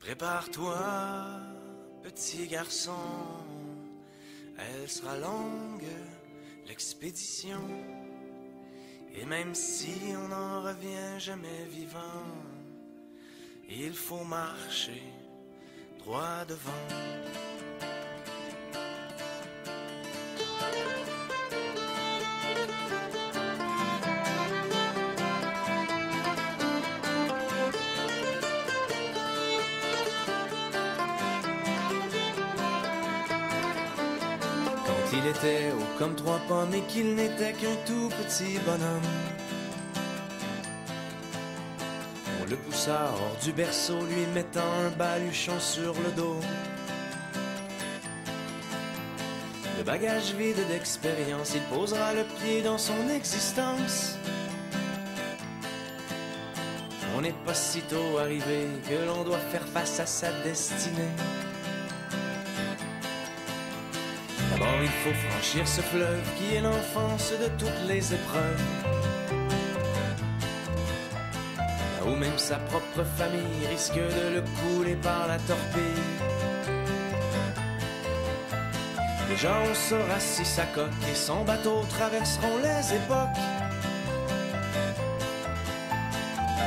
Prépare-toi, petit garçon, elle sera longue, l'expédition. Et même si on n'en revient jamais vivant, il faut marcher droit devant. Il était haut comme 3 pommes et qu'il n'était qu'un tout petit bonhomme. On le poussa hors du berceau, lui mettant un baluchon sur le dos. Le bagage vide d'expérience, il posera le pied dans son existence. On n'est pas si tôt arrivé que l'on doit faire face à sa destinée. D'abord il faut franchir ce fleuve qui est l'enfance de toutes les épreuves. Là où même sa propre famille risque de le couler par la torpille. Les gens saura si sa coque et son bateau traverseront les époques.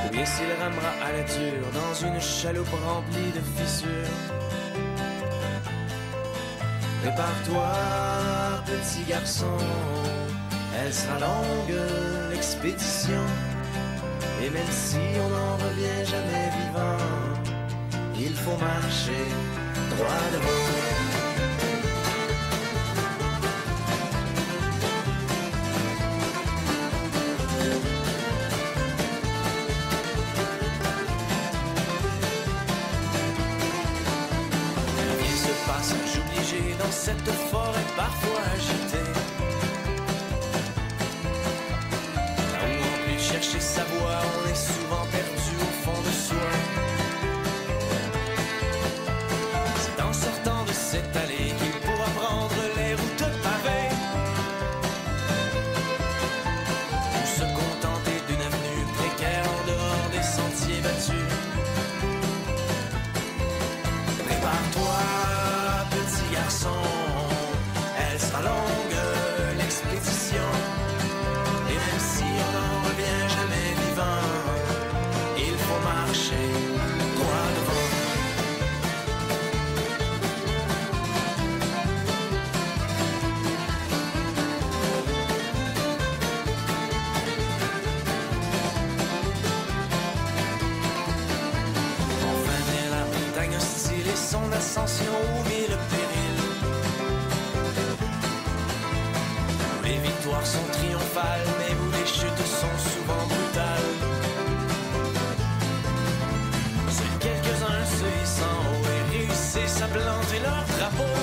Ou bien s'il ramera à la dure dans une chaloupe remplie de fissures. Prépare-toi, petit garçon, elle sera longue, l'expédition. Et même si on n'en revient jamais vivant, il faut marcher droit devant. Passage obligé dans cette forêt parfois agitée. Là où on peut chercher sa voie, on est souvent perdu au fond de soi. C'est en sortant de cette allée qu'il pourra prendre les routes pavées, ou se contenter d'une avenue précaire en dehors des sentiers battus. Prépare-toi, petit garçon, elle sera longue, l'expédition. Et même si on n'en revient jamais vivant, il faut marcher droit devant. Enfin vient la montagne hostile et son ascension aux mille périls. Les victoires sont triomphales, mais où les chutes sont souvent brutales. Seuls quelques-uns se hissent en haut et réussissent à planter leur drapeau.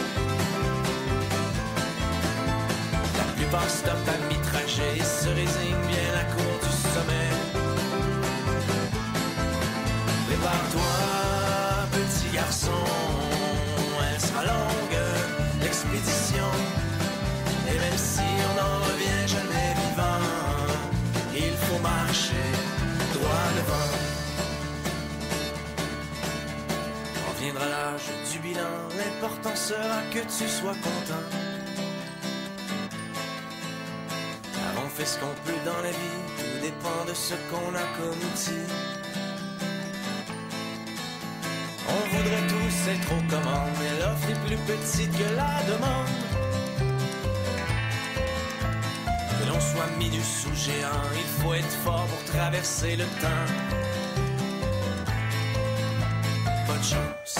La plupart stoppent à mi-trajet et se résignent bien à court du sommet. Prépare-toi, petit garçon, elle sera longue, l'expédition. Et même si on n'en revient jamais vivant, il faut marcher droit devant. Quand viendra l'âge du bilan, l'important sera que tu sois content. Car on fait ce qu'on peut dans la vie, tout dépend de ce qu'on a comme outil. On voudrait tous être aux commandes, mais l'offre est plus petite que la demande. Que l'on soit minus ou géant, il faut être fort pour traverser le temps. Bonne chance.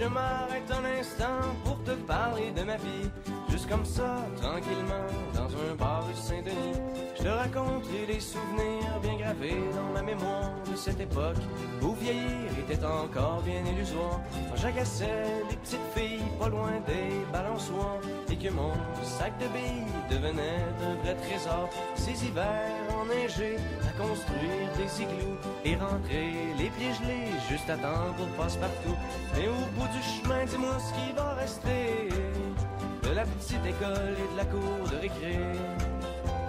je m'arrête un instant pour te parler de ma vie, juste comme ça, tranquillement, dans un bar rue Saint-Denis, je te raconterai les souvenirs bien gravés dans ma mémoire de cette époque où vieillir était encore bien illusoire. Quand j'agaçais les petites filles pas loin des balançoires et que mon sac de billes devenait un vrai trésor. Ces hivers enneigés à construire des igloos et rentrer les pieds gelés juste à temps pour passe-partout. Mais au bout du chemin, dis-moi ce qui va rester de la petite école et de la cour de récré.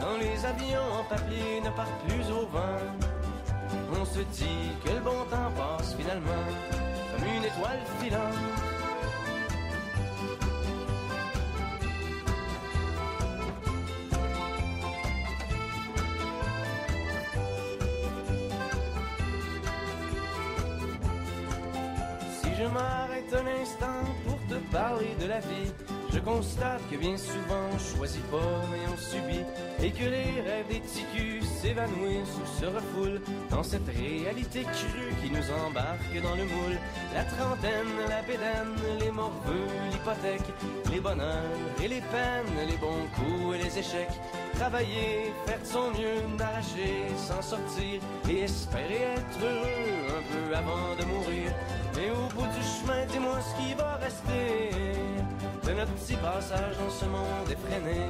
Quand les avions en papier ne partent plus au vent, on se dit que le bon temps passe finalement comme une étoile filante. Si je m'arrête un instant pour te parler de la vie, je constate que bien souvent on choisit pas mais on subit, et que les rêves des ticus s'évanouissent ou se refoulent dans cette réalité crue qui nous embarque dans le moule. La trentaine, la bédaine, les morveux, l'hypothèque, les bonheurs et les peines, les bons coups et les échecs. Travailler, faire de son mieux, n'arracher, s'en sortir et espérer être heureux un peu avant de mourir. Mais au bout du chemin, dis-moi ce qui va rester de notre petit passage dans ce monde effréné.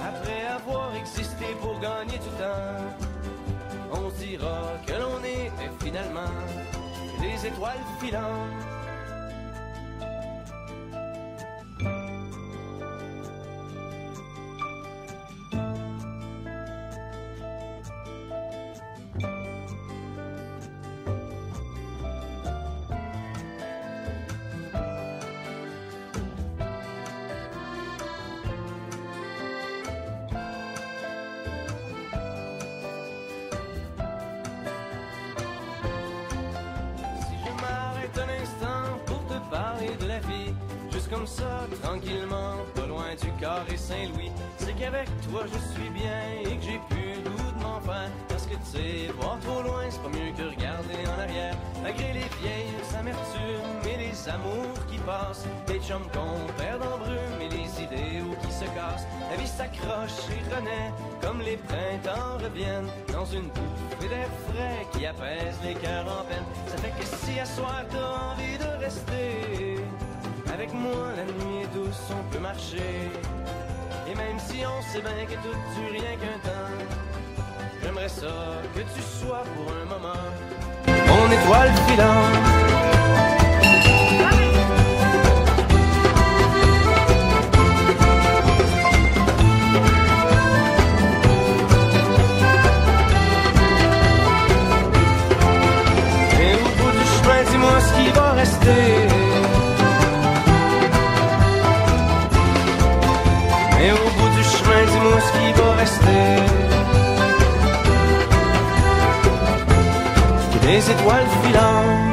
Après avoir existé pour gagner du temps, on se dira que l'on était finalement des étoiles filantes. Un instant pour te parler de la vie, juste comme ça, tranquillement, pas loin du carré Saint-Louis, c'est qu'avec toi je suis bien et que j'ai plus le goût de m'en faire. Parce que tu sais, voir trop loin, c'est pas mieux que regarder en arrière. Malgré les vieilles amertumes et les amours qui passent, les chums qu'on perd en brume et les idéaux qui se cassent, la vie s'accroche et renaît comme les printemps reviennent dans une bouffée d'air frais qui apaise les cœurs en peine. Ça fait que si à soir t'as envie de rester avec moi, la nuit est douce, on peut marcher. Et même si on sait bien que tout dure rien qu'un temps, j'aimerais ça que tu sois pour un moment mon étoile filante. Dis-moi ce qui va rester. Et au bout du chemin, dis-moi ce qui va rester. Des étoiles filantes.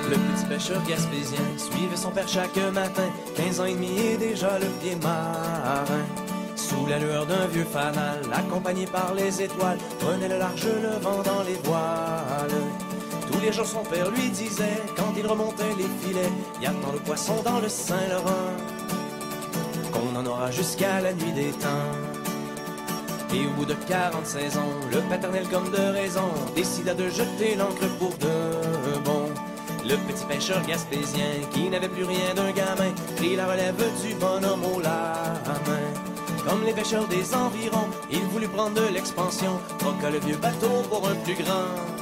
Le petit pêcheur gaspésien suivait son père chaque matin, 15 ans et demi et déjà le pied marin. Sous la lueur d'un vieux fanal, accompagné par les étoiles, prenait le large le vent dans les voiles. Tous les jours son père lui disait, quand il remontait les filets, y a tant de poissons dans le Saint-Laurent qu'on en aura jusqu'à la nuit des temps. Et au bout de 46 ans, le paternel comme de raison décida de jeter l'ancre pour de bon. Le petit pêcheur gaspésien, qui n'avait plus rien d'un gamin, prit la relève du bonhomme au la main. Comme les pêcheurs des environs, il voulut prendre de l'expansion, troqua le vieux bateau pour un plus grand.